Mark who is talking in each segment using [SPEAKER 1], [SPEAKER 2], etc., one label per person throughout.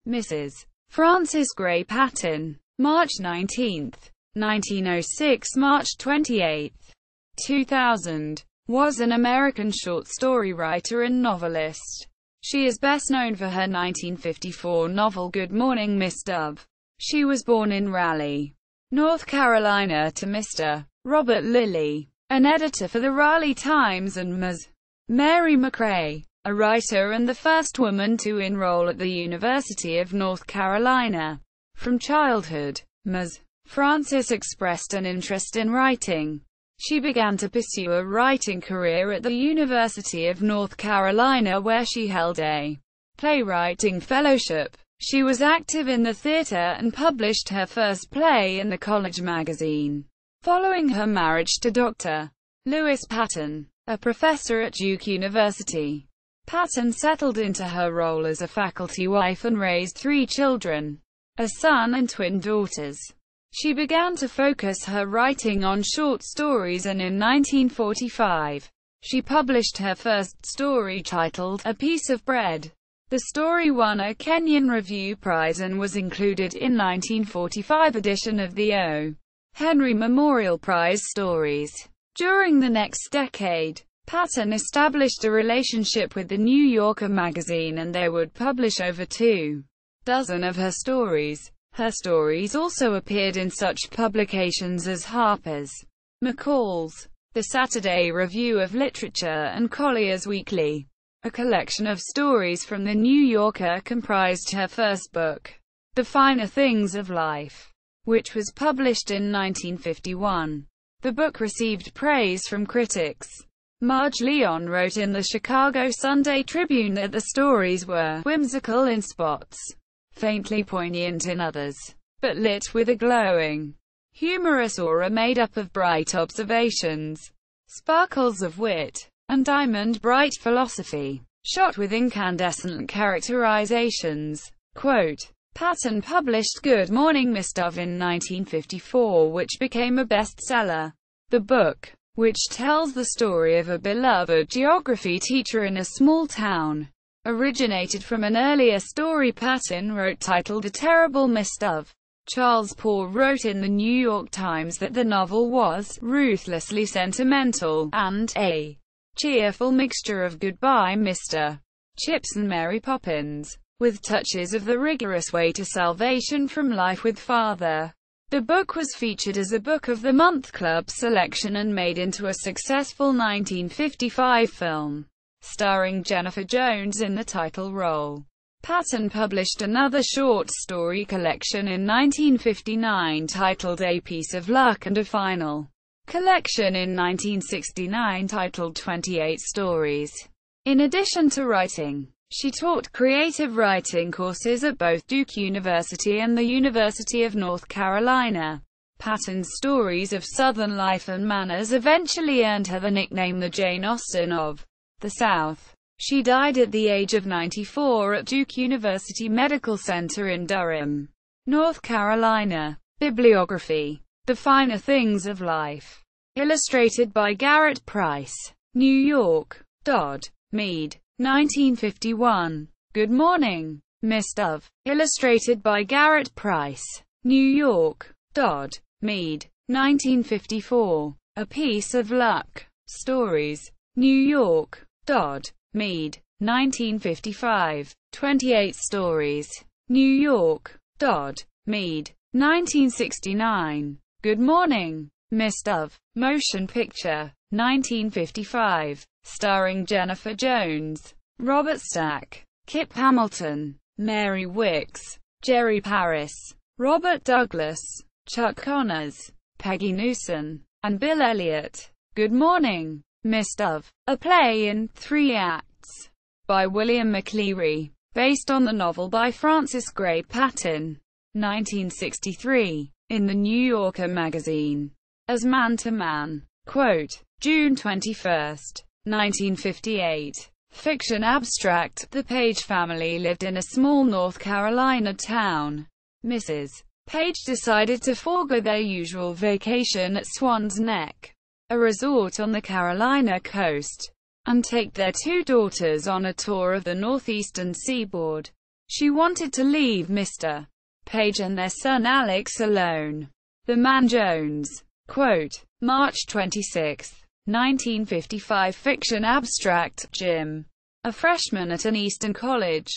[SPEAKER 1] Mrs. Frances Gray Patton. March 19, 1906 – March 28, 2000. Was an American short story writer and novelist. She is best known for her 1954 novel Good Morning, Miss Dove. She was born in Raleigh, North Carolina to Mr. Robert Lilly, an editor for the Raleigh Times and Ms. Mary McRae, a writer and the first woman to enroll at the University of North Carolina. From childhood, Ms. Frances expressed an interest in writing. She began to pursue a writing career at the University of North Carolina, where she held a playwriting fellowship. She was active in the theater and published her first play in the college magazine. Following her marriage to Dr. Lewis Patton, a professor at Duke University, Patton settled into her role as a faculty wife and raised 3 children, a son and twin daughters. She began to focus her writing on short stories, and in 1945, she published her first story titled A Piece of Bread. The story won a Kenyon Review Prize and was included in 1945 edition of the O. Henry Memorial Prize Stories. During the next decade, Patton established a relationship with the New Yorker magazine, and they would publish over 2 dozen of her stories. Her stories also appeared in such publications as Harper's, McCall's, The Saturday Review of Literature, and Collier's Weekly. A collection of stories from The New Yorker comprised her first book, The Finer Things of Life, which was published in 1951. The book received praise from critics. Marge Leon wrote in the Chicago Sunday Tribune that the stories were whimsical in spots, faintly poignant in others, but lit with a glowing, humorous aura made up of bright observations, sparkles of wit, and diamond-bright philosophy, shot with incandescent characterizations. Quote, Patton published Good Morning, Miss Dove in 1954, which became a bestseller. The book, which tells the story of a beloved geography teacher in a small town, originated from an earlier story Patton wrote titled A Terrible Miss Dove. Charles Poor wrote in the New York Times that the novel was ruthlessly sentimental, and a cheerful mixture of Goodbye, Mr. Chips and Mary Poppins, with touches of the rigorous way to salvation from life with Father. The book was featured as a Book of the Month Club selection and made into a successful 1955 film, starring Jennifer Jones in the title role. Patton published another short story collection in 1959 titled A Piece of Luck, and a final collection in 1969 titled 28 Stories. In addition to writing, she taught creative writing courses at both Duke University and the University of North Carolina. Patton's stories of Southern life and manners eventually earned her the nickname the Jane Austen of the South. She died at the age of 94 at Duke University Medical Center in Durham, North Carolina. Bibliography: The Finer Things of Life. Illustrated by Garrett Price. New York. Dodd, Mead. 1951. Good Morning, Miss Dove. Illustrated by Garrett Price. New York. Dodd, Mead. 1954. A Piece of Luck. Stories. New York. Dodd, Mead. 1955. 28 Stories. New York. Dodd, Mead. 1969. Good Morning, Miss Dove. Motion Picture. 1955. Starring Jennifer Jones, Robert Stack, Kip Hamilton, Mary Wicks, Jerry Paris, Robert Douglas, Chuck Connors, Peggy Newson, and Bill Elliott. Good Morning, Miss Dove. A play in 3 acts by William McLeary, based on the novel by Frances Gray Patton. 1963. In the New Yorker magazine. As Man to Man. Quote, June 21, 1958. Fiction abstract. The Page family lived in a small North Carolina town. Mrs. Page decided to forego their usual vacation at Swan's Neck, a resort on the Carolina coast, and take their 2 daughters on a tour of the northeastern seaboard. She wanted to leave Mr. Page and their son Alex alone. The Man Jones. Quote, March 26, 1955 fiction abstract. Jim, a freshman at an Eastern college,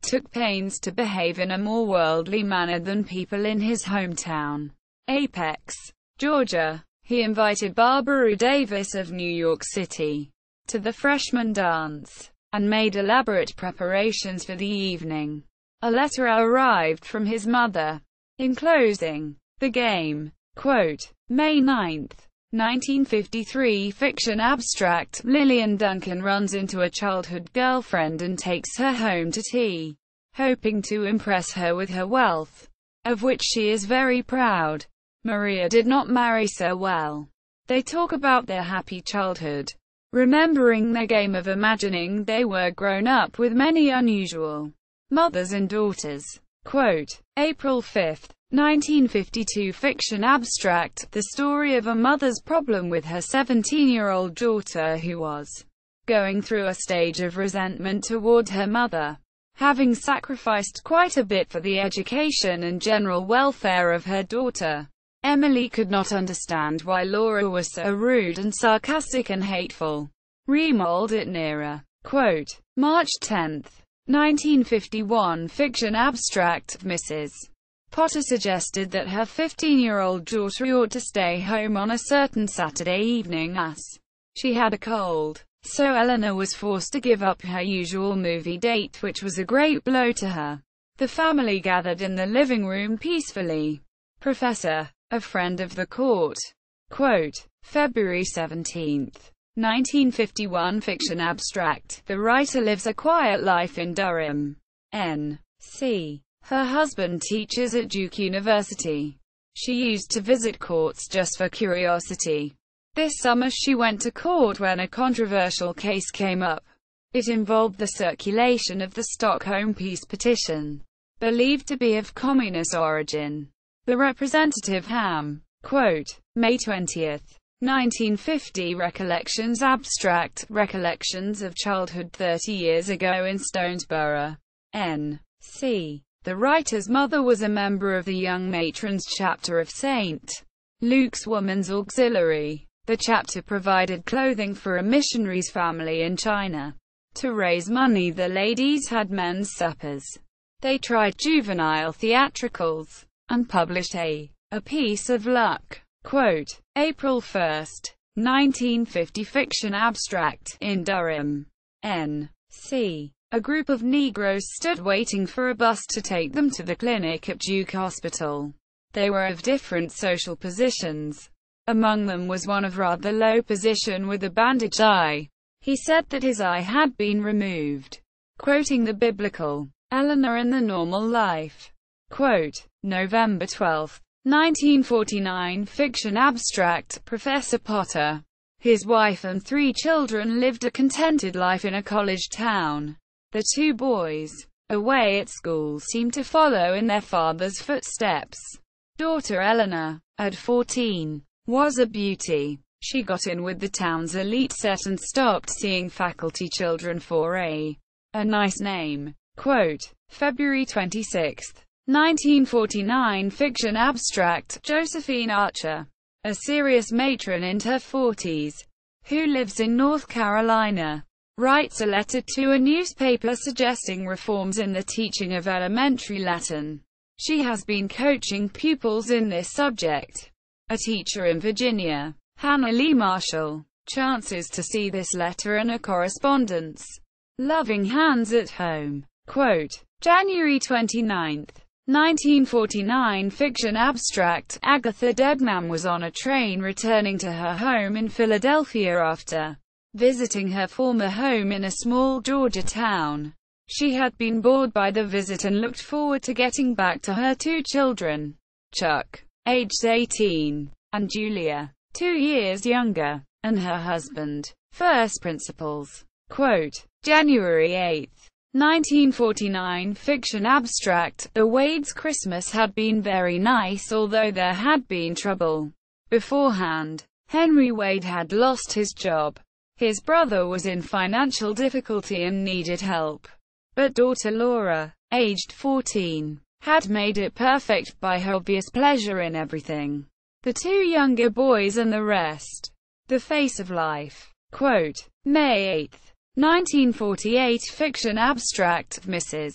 [SPEAKER 1] took pains to behave in a more worldly manner than people in his hometown, Apex, Georgia. He invited Barbara Davis of New York City to the freshman dance, and made elaborate preparations for the evening. A letter arrived from his mother, enclosing the game. Quote, May 9, 1953 fiction abstract. Lillian Duncan runs into a childhood girlfriend and takes her home to tea, hoping to impress her with her wealth, of which she is very proud. Maria did not marry so well. They talk about their happy childhood, remembering their game of imagining they were grown up with many unusual mothers and daughters. Quote, April 5, 1952 fiction abstract. The story of a mother's problem with her 17-year-old daughter who was going through a stage of resentment toward her mother, having sacrificed quite a bit for the education and general welfare of her daughter. Emily could not understand why Laura was so rude and sarcastic and hateful. Remold it nearer. Quote, March 10, 1951 fiction abstract. Mrs. Potter suggested that her 15-year-old daughter ought to stay home on a certain Saturday evening as she had a cold. So Eleanor was forced to give up her usual movie date, which was a great blow to her. The family gathered in the living room peacefully. Professor, a friend of the court. Quote, February 17, 1951 fiction abstract. The writer lives a quiet life in Durham, N.C. Her husband teaches at Duke University. She used to visit courts just for curiosity. This summer she went to court when a controversial case came up. It involved the circulation of the Stockholm Peace Petition, believed to be of communist origin. The representative Ham. Quote, May 20, 1950 Recollections abstract. Recollections of childhood 30 years ago in Stonesboro, N.C. The writer's mother was a member of the Young Matrons chapter of St. Luke's Women's Auxiliary. The chapter provided clothing for a missionary's family in China. To raise money, the ladies had men's suppers. They tried juvenile theatricals, and published a piece of luck. Quote, April 1, 1950 fiction abstract. In Durham, N.C. A group of Negroes stood waiting for a bus to take them to the clinic at Duke Hospital. They were of different social positions. Among them was one of rather low position with a bandaged eye. He said that his eye had been removed. Quoting the biblical, Eleanor in the Normal Life. Quote, November 12, 1949 fiction abstract. Professor Potter, his wife and 3 children lived a contented life in a college town. The 2 boys, away at school, seemed to follow in their father's footsteps. Daughter Eleanor, at 14, was a beauty. She got in with the town's elite set and stopped seeing faculty children for a nice name. Quote, February 26, 1949 fiction abstract. Josephine Archer, a serious matron in her 40s, who lives in North Carolina, writes a letter to a newspaper suggesting reforms in the teaching of elementary Latin. She has been coaching pupils in this subject. A teacher in Virginia, Hannah Lee Marshall, chances to see this letter and a correspondence. Loving hands at home. Quote, January 29, 1949 fiction abstract. Agatha Debnam was on a train returning to her home in Philadelphia after visiting her former home in a small Georgia town. She had been bored by the visit and looked forward to getting back to her 2 children, Chuck, aged 18, and Julia, 2 years younger, and her husband. First Principles. Quote, January 8, 1949 fiction abstract. The Wade's Christmas had been very nice, although there had been trouble beforehand. Henry Wade had lost his job. His brother was in financial difficulty and needed help. But daughter Laura, aged 14, had made it perfect by her obvious pleasure in everything. The two younger boys and the rest. The Face of Life. Quote, May 8, 1948 fiction abstract of Mrs.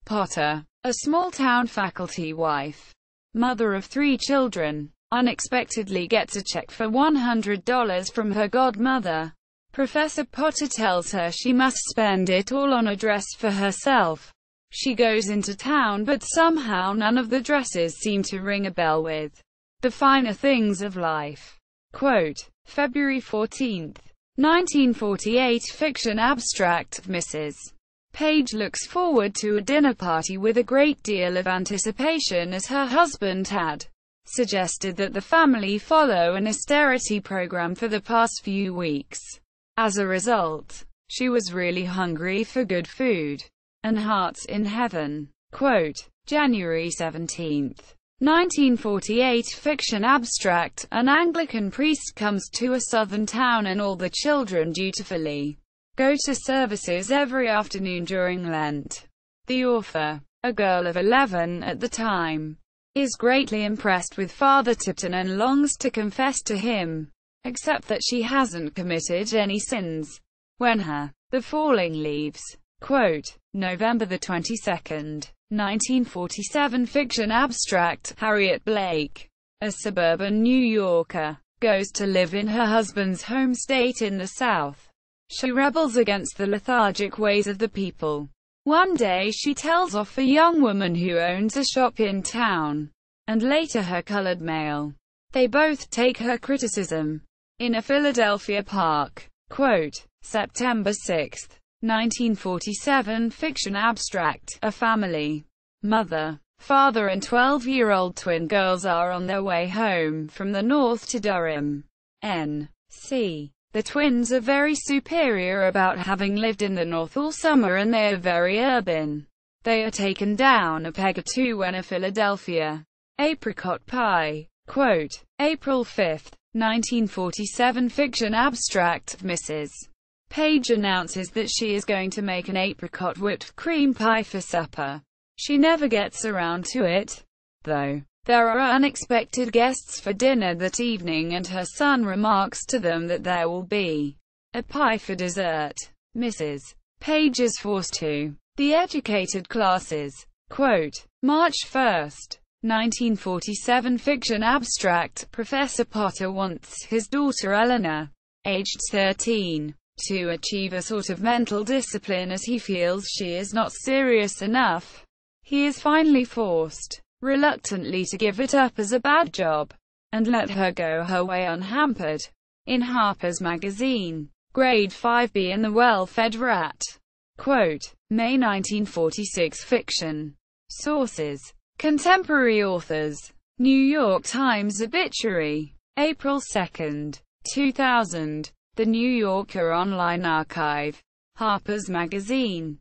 [SPEAKER 1] Potter, a small-town faculty wife, mother of 3 children, unexpectedly gets a check for $100 from her godmother. Professor Potter tells her she must spend it all on a dress for herself. She goes into town, but somehow none of the dresses seem to ring a bell with the finer things of life. Quote, February 14, 1948 fiction abstract of Mrs. Page looks forward to a dinner party with a great deal of anticipation, as her husband had suggested that the family follow an austerity program for the past few weeks. As a result, she was really hungry for good food and hearts in heaven. Quote, January 17, 1948 fiction abstract, an Anglican priest comes to a southern town and all the children dutifully go to services every afternoon during Lent. The author, a girl of 11 at the time, is greatly impressed with Father Tipton and longs to confess to him, except that she hasn't committed any sins. When The Falling Leaves. Quote, November 22nd, 1947 fiction abstract, Harriet Blake, a suburban New Yorker, goes to live in her husband's home state in the South. She rebels against the lethargic ways of the people. One day she tells off a young woman who owns a shop in town, and later her colored mail. They both take her criticism. In a Philadelphia park. Quote, September 6, 1947 fiction abstract, a family. Mother, father and 12-year-old twin girls are on their way home from the north to Durham, N.C. The twins are very superior about having lived in the north all summer, and they are very urban. They are taken down a peg or two when a Philadelphia apricot pie. Quote, April 5, 1947 fiction abstract of Mrs. Page announces that she is going to make an apricot whipped cream pie for supper. She never gets around to it, though. There are unexpected guests for dinner that evening, and her son remarks to them that there will be a pie for dessert. Mrs. Page is forced to the educated classes. Quote, March 1, 1947 fiction abstract, Professor Potter wants his daughter Eleanor, aged 13, to achieve a sort of mental discipline as he feels she is not serious enough. He is finally forced, reluctantly, to give it up as a bad job, and let her go her way unhampered. In Harper's Magazine. Grade 5B and the Well-Fed Rat. Quote, May 1946 fiction. Sources. Contemporary authors. New York Times obituary. April 2, 2000. The New Yorker Online Archive. Harper's Magazine.